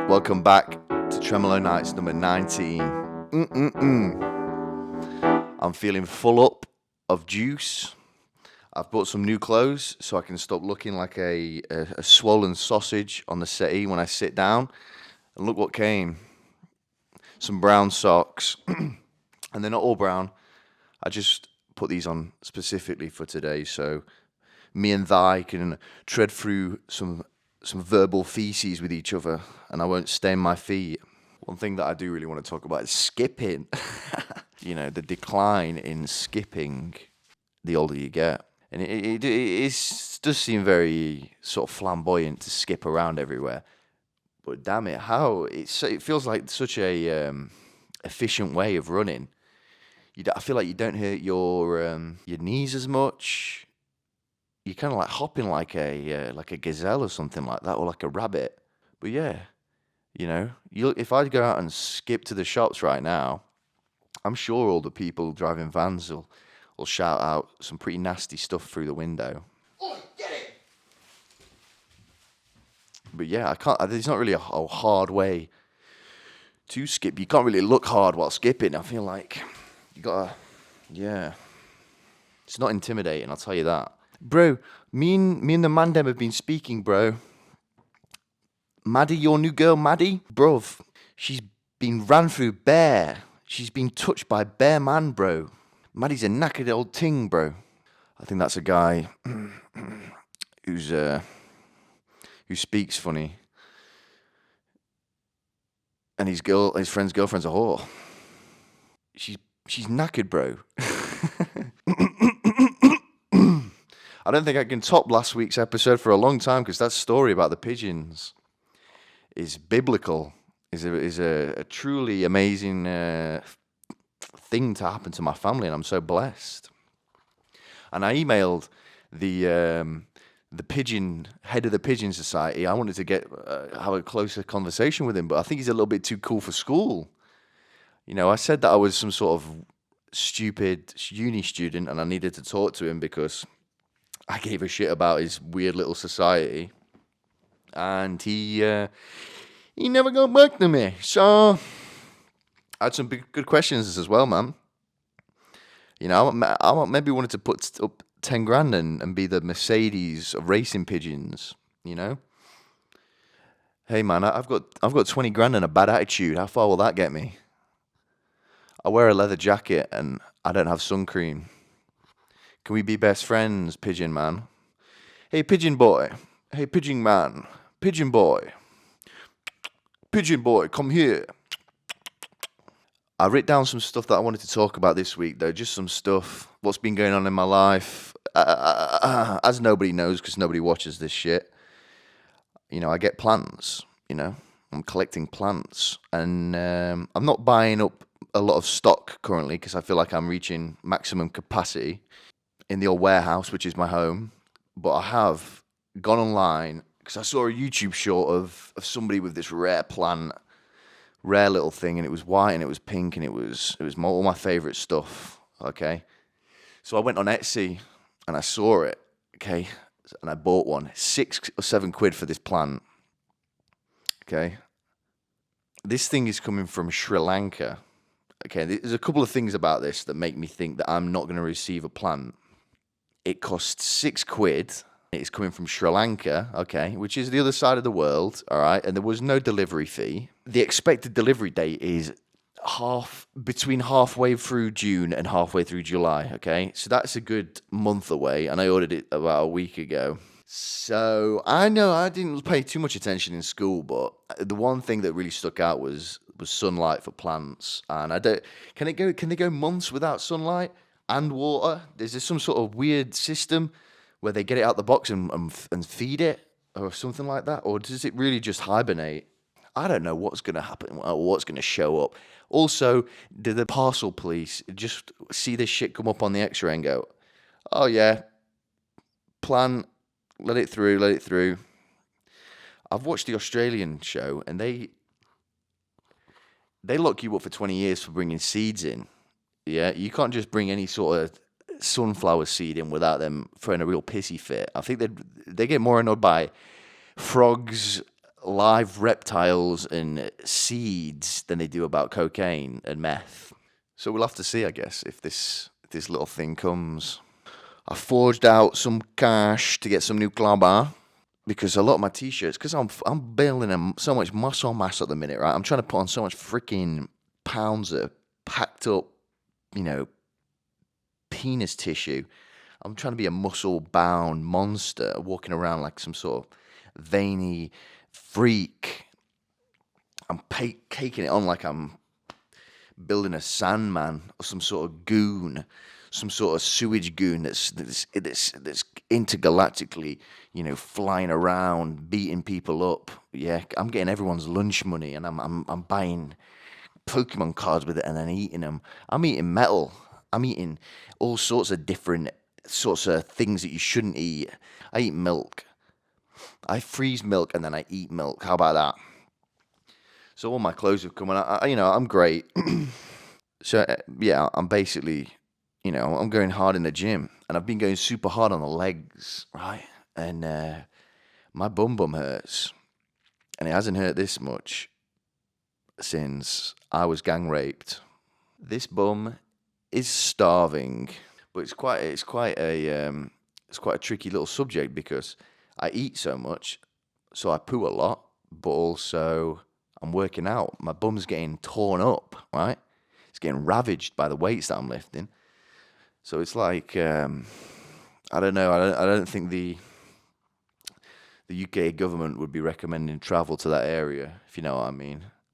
Welcome back to Tremelo Nights number 19. I'm feeling full up of juice. I've bought some new clothes so I can stop looking like a swollen sausage on the settee when I sit down. And look what came. Some brown socks. And they're not all brown. I just put these on specifically for today so me and Thy can tread through some verbal feces with each other and I won't stain my feet. One thing that I do really want to talk about is skipping. You know, the decline in skipping the older you get. And it does seem very sort of flamboyant to skip around everywhere. But damn it, it feels like such a efficient way of running. I feel like you don't hurt your knees as much. You're kind of like hopping like a gazelle or something like that, or like a rabbit. But yeah, you know, if I go out and skip to the shops right now, I'm sure all the people driving vans will shout out some pretty nasty stuff through the window. Oh, get it! But yeah, there's not really a hard way to skip. You can't really look hard while skipping. I feel like you gotta, yeah. It's not intimidating, I'll tell you that. Bro, me and the Mandem have been speaking, bro. Maddie, your new girl, Maddie, bruv, she's been ran through bear. She's been touched by bear man, bro. Maddie's a knackered old ting, bro. I think that's a guy who speaks funny. And his friend's girlfriend's a whore. She's knackered, bro. I don't think I can top last week's episode for a long time because that story about the pigeons is biblical. Is a truly amazing thing to happen to my family, and I'm so blessed. And I emailed the head of the Pigeon Society. I wanted to have a closer conversation with him, but I think he's a little bit too cool for school. You know, I said that I was some sort of stupid uni student, and I needed to talk to him because I gave a shit about his weird little society, and he never got back to me. So I had some good questions as well, man. You know, I maybe wanted to put up 10 grand and be the Mercedes of racing pigeons. You know, hey man, I've got 20 grand and a bad attitude. How far will that get me? I wear a leather jacket and I don't have sun cream. Can we be best friends, pigeon man? Hey, pigeon boy. Hey, pigeon man. Pigeon boy. Pigeon boy, come here. I wrote down some stuff that I wanted to talk about this week, though. Just some stuff. What's been going on in my life. As nobody knows, because nobody watches this shit. You know, I get plants. You know, I'm collecting plants. And I'm not buying up a lot of stock currently because I feel like I'm reaching maximum capacity in the old warehouse, which is my home. But I have gone online because I saw a YouTube short of somebody with this rare little thing, and it was white and it was pink and it was all my favorite stuff. Okay, so I went on Etsy and I saw it. Okay, and I bought one. 6 or 7 quid for this plant. Okay, this thing is coming from Sri Lanka. Okay, there's a couple of things about this that make me think that I'm not going to receive a plant. It costs 6 quid. It's coming from Sri Lanka, okay, which is the other side of the world, all right, and there was no delivery fee. The expected delivery date is between halfway through June and halfway through July, okay? So that's a good month away, and I ordered it about a week ago. So I know I didn't pay too much attention in school, but the one thing that really stuck out was sunlight for plants. And can they go months without sunlight and water? Is there some sort of weird system where they get it out the box and feed it or something like that? Or does it really just hibernate? I don't know what's going to happen or what's going to show up. Also, did the parcel police just see this shit come up on the x-ray and go, oh yeah, plant, let it through. I've watched the Australian show and they lock you up for 20 years for bringing seeds in. Yeah, you can't just bring any sort of sunflower seed in without them throwing a real pissy fit. I think they get more annoyed by frogs, live reptiles and seeds than they do about cocaine and meth. So we'll have to see, I guess, if this little thing comes. I forged out some cash to get some new clubber because a lot of my t-shirts, because I'm building so much muscle mass at the minute, right? I'm trying to put on so much freaking pounds of packed up, you know, penis tissue. I'm trying to be a muscle-bound monster walking around like some sort of veiny freak. I'm caking it on like I'm building a Sandman or some sort of goon, some sort of sewage goon that's intergalactically, flying around, beating people up. Yeah, I'm getting everyone's lunch money, and I'm buying Pokemon cards with it and then eating them. I'm eating metal. I'm eating all sorts of different sorts of things that you shouldn't eat. I eat milk. I freeze milk and then I eat milk. How about that? So all my clothes have come, and I'm great. So yeah, I'm basically, I'm going hard in the gym, and I've been going super hard on the legs, right? And my bum hurts, and it hasn't hurt this much since I was gang raped. This bum is starving, but it's quite a tricky little subject because I eat so much, so I poo a lot, but also I'm working out. My bum's getting torn up, right? It's getting ravaged by the weights that I'm lifting. So it's like I don't know. I don't think the UK government would be recommending travel to that area, if you know what I mean.